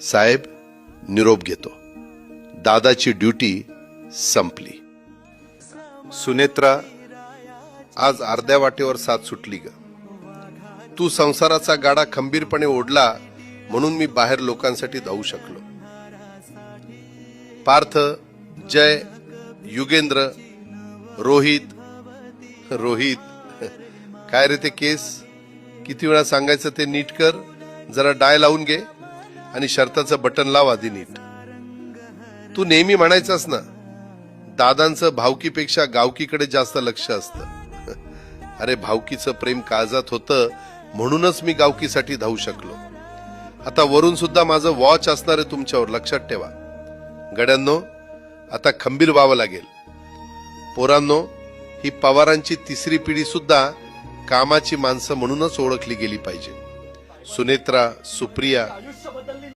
साहेब निरोप घेतो. दादाची ड्युटी संपली. सुनेत्रा, आज अर्ध्या वाटेवर साथ सुटली ग. तू संसाराचा गाडा खंबीरपणे ओढला म्हणून मी बाहेर लोकांसाठी धावू शकलो. पार्थ, जय, युगेंद्र, रोहित काय रे ते केस, किती वेळा सांगायचं ते नीट कर, जरा डाय लावून घे आणि शर्टाचं बटन लाव आधी नीट. तू नेहमी म्हणायचास ना, दादांचं भावकीपेक्षा गावकीकडे जास्त लक्ष असतं. अरे भावकीचं प्रेम काळजात होतं म्हणूनच मी गावकीसाठी धावू शकलो. आता वरून सुद्धा माझं वॉच असणार आहे तुमच्यावर, लक्षात ठेवा. गड्यांनो, आता खंबीर व्हावं लागेल. पोरांनो, ही पवारांची तिसरी पिढी सुद्धा कामाची माणसं म्हणूनच ओळखली गेली पाहिजे. सुनेत्रा, सुप्रिया,